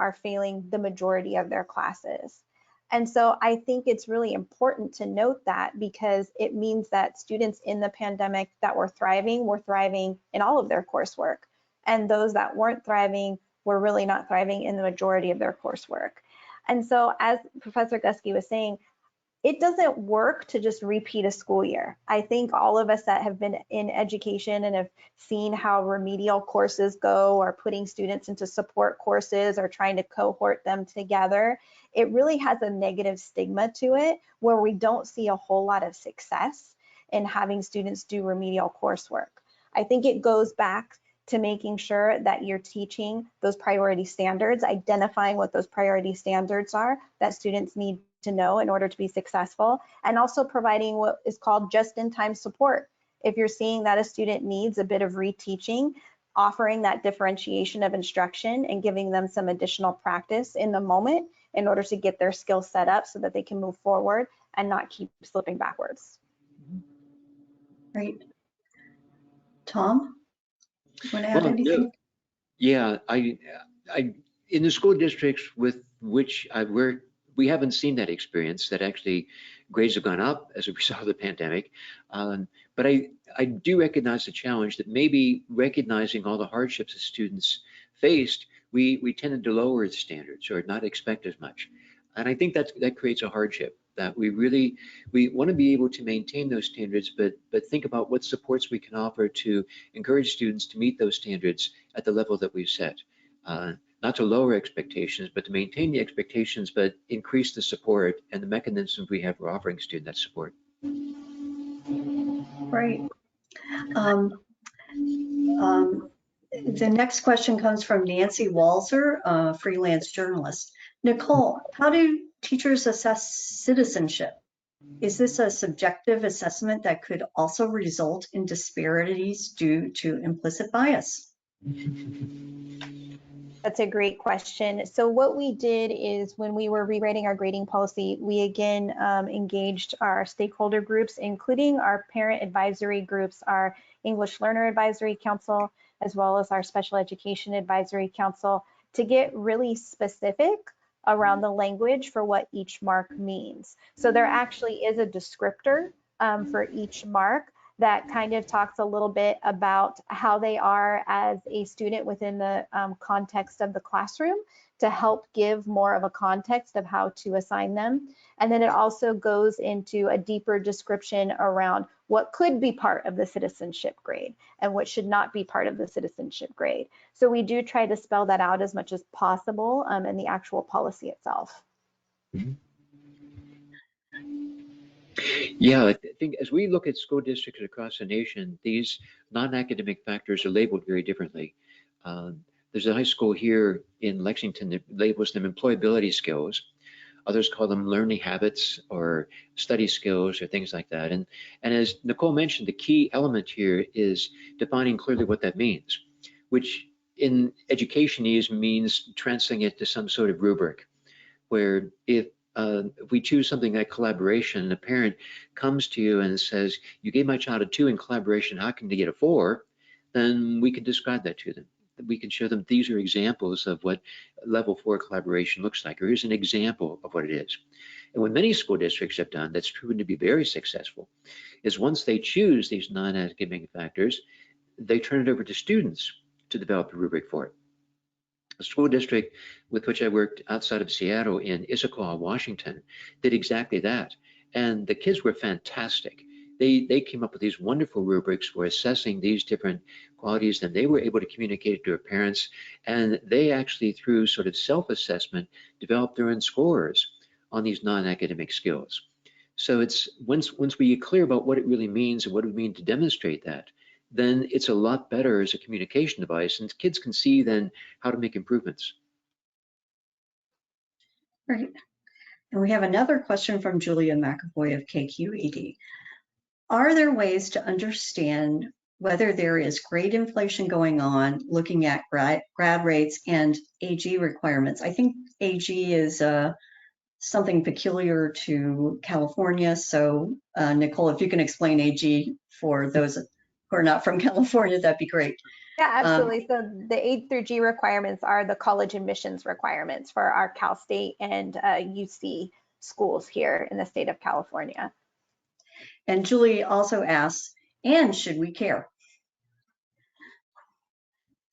the majority of their classes. And so I think it's really important to note that, because it means that students in the pandemic that were thriving in all of their coursework. And those that weren't thriving were really not thriving in the majority of their coursework. And so, as Professor Guskey was saying, it doesn't work to just repeat a school year. I think all of us that have been in education and have seen how remedial courses go, or putting students into support courses, or trying to cohort them together, it really has a negative stigma to it, where we don't see a whole lot of success in having students do remedial coursework. I think it goes back to making sure that you're teaching those priority standards, identifying what those priority standards are that students need to know in order to be successful, and also providing what is called just-in-time support. If you're seeing that a student needs a bit of reteaching, offering that differentiation of instruction and giving them some additional practice in the moment in order to get their skills set up so that they can move forward and not keep slipping backwards. Great. Tom, you want to add anything? No, yeah, I in the school districts with which I've worked, we haven't seen that experience, that actually grades have gone up as a result of the pandemic. But I do recognize the challenge that maybe recognizing all the hardships that students faced, we tended to lower the standards or not expect as much. And I think that creates a hardship, that we want to be able to maintain those standards, but think about what supports we can offer to encourage students to meet those standards at the level that we've set. Not to lower expectations, but to maintain the expectations, but increase the support and the mechanisms we have for offering students that support. Right. The next question comes from Nancy Walzer, a freelance journalist. Nicole, how do teachers assess citizenship? Is this a subjective assessment that could also result in disparities due to implicit bias? That's a great question. So what we did is, when we were rewriting our grading policy, we again engaged our stakeholder groups, including our parent advisory groups, our English Learner Advisory Council, as well as our Special Education Advisory Council, to get really specific around the language for what each mark means. So there actually is a descriptor for each mark that kind of talks a little bit about how they are as a student within the context of the classroom, to help give more of a context of how to assign them. And then it also goes into a deeper description around what could be part of the citizenship grade and what should not be part of the citizenship grade. So we do try to spell that out as much as possible in the actual policy itself. Mm-hmm. Yeah, I think as we look at school districts across the nation, these non-academic factors are labeled very differently. There's a high school here in Lexington that labels them employability skills. Others call them learning habits or study skills or things like that. And as Nicole mentioned, the key element here is defining clearly what that means, which in education means translating it to some sort of rubric, where if we choose something like collaboration, and a parent comes to you and says, you gave my child a 2 in collaboration, how can they get a 4? Then we can describe that to them. We can show them these are examples of what level 4 collaboration looks like, or here's an example of what it is. And what many school districts have done that's proven to be very successful is, once they choose these non-academic factors, they turn it over to students to develop a rubric for it. A school district with which I worked outside of Seattle in Issaquah, Washington, did exactly that. And the kids were fantastic. They came up with these wonderful rubrics for assessing these different qualities, and they were able to communicate it to their parents. And they actually, through sort of self-assessment, developed their own scores on these non-academic skills. So it's once we get clear about what it really means and what it would mean to demonstrate that, then it's a lot better as a communication device, and kids can see then how to make improvements. Right. And we have another question from Julia McAvoy of KQED. are there ways to understand whether there is grade inflation going on, looking at grad rates and AG requirements? I think AG is something peculiar to California. So Nicole, if you can explain AG for those who are not from California, that'd be great. Yeah, absolutely. So the 8 through G requirements are the college admissions requirements for our Cal State and UC schools here in the state of California. And Julie also asks, and should we care?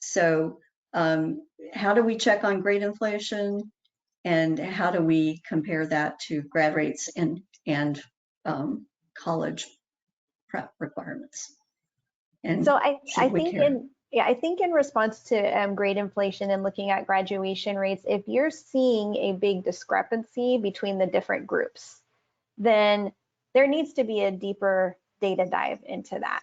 So how do we check on grade inflation, and how do we compare that to grad rates and college prep requirements? And so I think in response to grade inflation and looking at graduation rates, if you're seeing a big discrepancy between the different groups, then there needs to be a deeper data dive into that.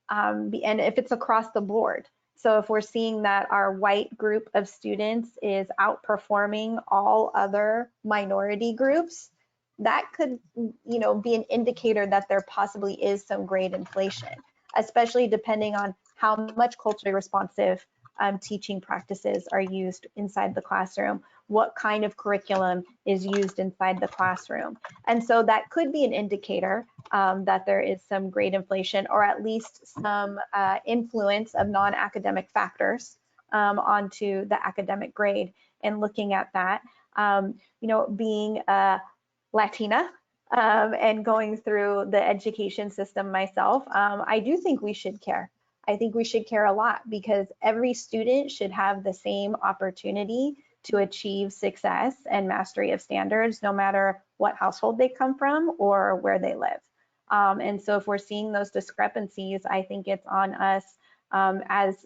And if it's across the board, so if we're seeing that our white group of students is outperforming all other minority groups, that could, be an indicator that there possibly is some grade inflation, especially depending on how much culturally responsive teaching practices are used inside the classroom, what kind of curriculum is used inside the classroom. And so that could be an indicator that there is some grade inflation, or at least some influence of non-academic factors onto the academic grade. And looking at that, being a Latina and going through the education system myself, I do think we should care. I think we should care a lot, because every student should have the same opportunity to achieve success and mastery of standards, no matter what household they come from or where they live. And so if we're seeing those discrepancies, I think it's on us as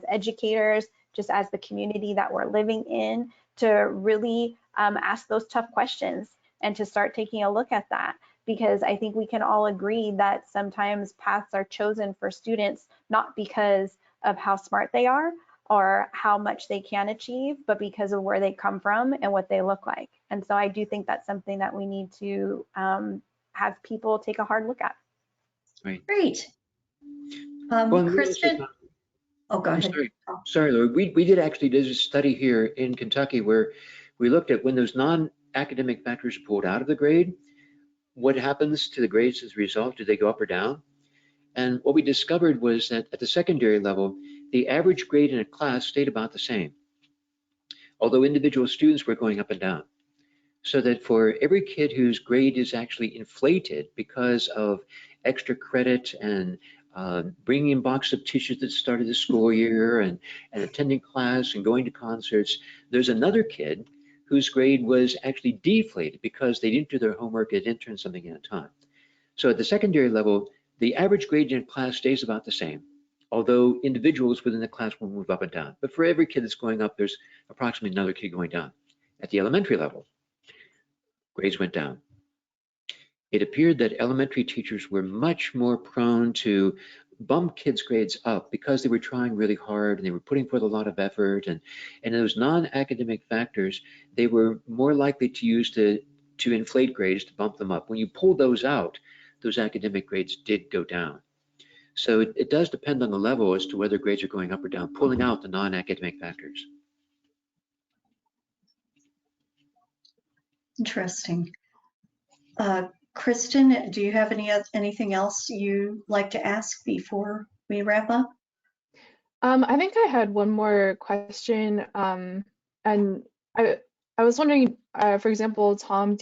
educators, just as the community that we're living in, to really ask those tough questions and to start taking a look at that. Because I think we can all agree that sometimes paths are chosen for students not because of how smart they are or how much they can achieve, but because of where they come from and what they look like. And so I do think that's something that we need to have people take a hard look at. Right. Great. Kristen? Oh, go ahead. Sorry, Laura. We did actually do a study here in Kentucky where we looked at when those non-academic factors are pulled out of the grade, what happens to the grades as a result? Do they go up or down? And what we discovered was that at the secondary level, the average grade in a class stayed about the same, although individual students were going up and down. So that for every kid whose grade is actually inflated because of extra credit and bringing in box of tissues that started the school year and attending class and going to concerts, there's another kid whose grade was actually deflated because they didn't do their homework, they didn't turn something in on time. So at the secondary level, the average grade in a class stays about the same, although individuals within the class will move up and down. But for every kid that's going up, there's approximately another kid going down. At the elementary level, grades went down. It appeared that elementary teachers were much more prone to bump kids' grades up because they were trying really hard and they were putting forth a lot of effort, and those non-academic factors they were more likely to use to inflate grades, to bump them up. When you pull those out, those academic grades did go down. So it does depend on the level as to whether grades are going up or down, pulling out the non-academic factors. Interesting. Kristen, do you have anything else you'd like to ask before we wrap up? I think I had one more question, and I was wondering, for example, Tom,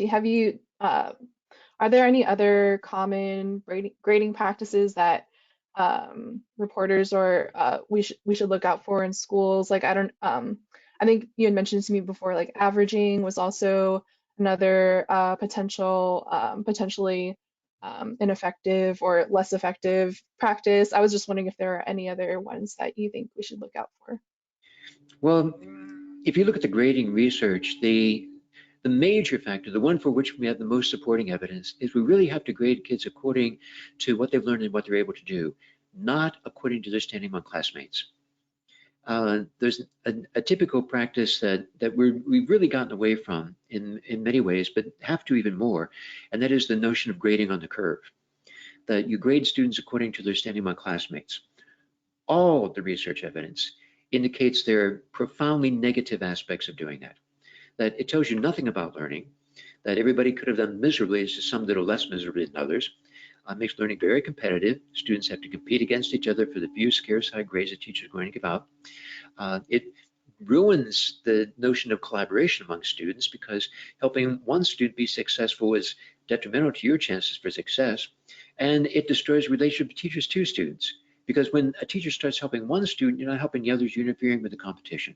are there any other common grading practices that reporters or we should look out for in schools? Like I think you had mentioned to me before, like averaging was also another potentially ineffective or less effective practice. I was just wondering if there are any other ones that you think we should look out for. Well, if you look at the grading research, the major factor, the one for which we have the most supporting evidence, is we really have to grade kids according to what they've learned and what they're able to do, not according to their standing among classmates. There's a typical practice that we've really gotten away from in many ways, but have to even more, and that is the notion of grading on the curve. that you grade students according to their standing among classmates. All the research evidence indicates there are profoundly negative aspects of doing that. That it tells you nothing about learning, that everybody could have done miserably, it's just some that are less miserably than others. Makes learning very competitive. Students have to compete against each other for the few scarce high grades the teacher is going to give out. It ruins the notion of collaboration among students, because helping one student be successful is detrimental to your chances for success. And it destroys relationship of teachers to students, because when a teacher starts helping one student, you're not helping the others, you're interfering with the competition.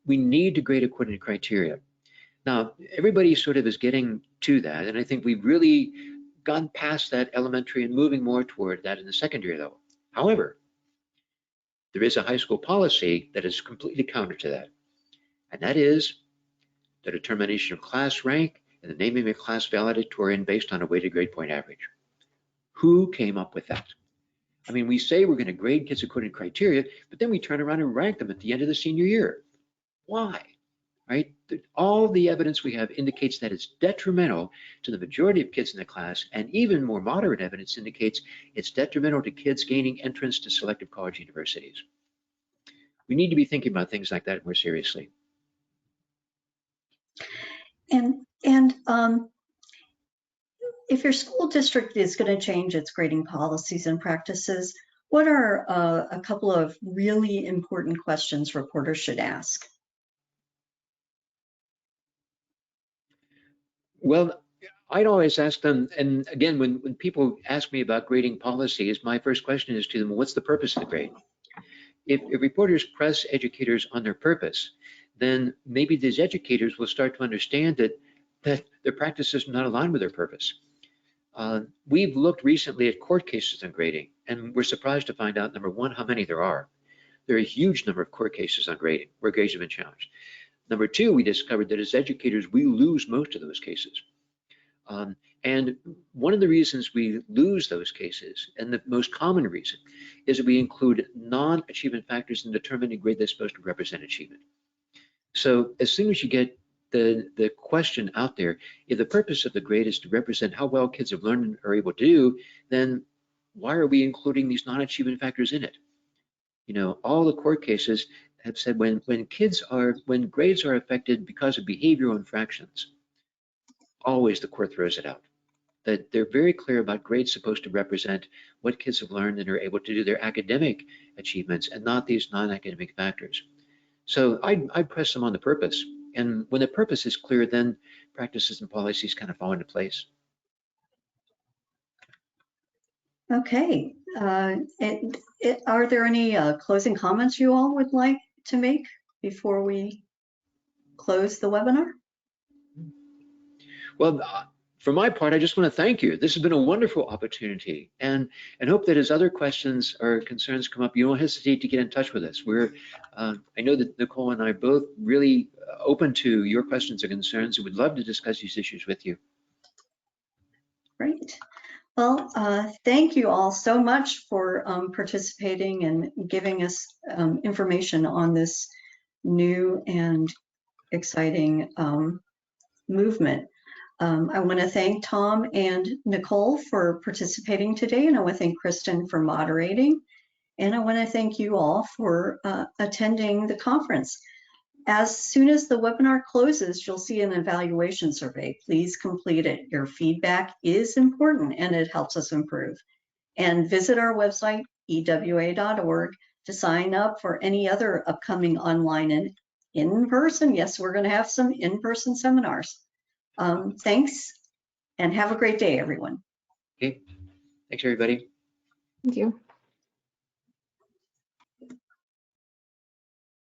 We need to grade according to criteria. Now, everybody sort of is getting to that, and I think we've really gone past that elementary and moving more toward that in the secondary level. However, there is a high school policy that is completely counter to that, and that is the determination of class rank and the naming of a class valedictorian based on a weighted grade point average. Who came up with that? I mean, we say we're going to grade kids according to criteria, but then we turn around and rank them at the end of the senior year. Why? Right? All the evidence we have indicates that it's detrimental to the majority of kids in the class, and even more moderate evidence indicates it's detrimental to kids gaining entrance to selective college universities. We need to be thinking about things like that more seriously. And if your school district is going to change its grading policies and practices, what are a couple of really important questions reporters should ask? Well, I'd always ask them, and again, when people ask me about grading policies, my first question is to them, what's the purpose of the grade? If reporters press educators on their purpose, then maybe these educators will start to understand that their practices are not aligned with their purpose. We've looked recently at court cases on grading, and we're surprised to find out, number one, how many there are. There are a huge number of court cases on grading where grades have been challenged. Number two, we discovered that as educators, we lose most of those cases. And one of the reasons we lose those cases, and the most common reason, is that we include non-achievement factors in determining a grade that's supposed to represent achievement. So as soon as you get the question out there, if the purpose of the grade is to represent how well kids have learned and are able to do, then why are we including these non-achievement factors in it? You know, all the court cases have said when grades are affected because of behavioral infractions, always the court throws it out. That they're very clear about grades supposed to represent what kids have learned and are able to do, their academic achievements, and not these non-academic factors. So I'd press them on the purpose. And when the purpose is clear, then practices and policies kind of fall into place. Okay. Are there any closing comments you all would like to make before we close the webinar? Well, for my part, I just want to thank you. This has been a wonderful opportunity, and hope that as other questions or concerns come up, you don't hesitate to get in touch with us. I know that Nicole and I are both really open to your questions or concerns, and would love to discuss these issues with you. Great. Well, thank you all so much for participating and giving us information on this new and exciting movement. I want to thank Tom and Nicole for participating today, and I want to thank Kristen for moderating, and I want to thank you all for attending the conference. As soon as the webinar closes, you'll see an evaluation survey. Please complete it. Your feedback is important and it helps us improve. And visit our website, ewa.org, to sign up for any other upcoming online and in-person. Yes, we're going to have some in-person seminars. Thanks, and have a great day, everyone. Okay, thanks everybody. Thank you.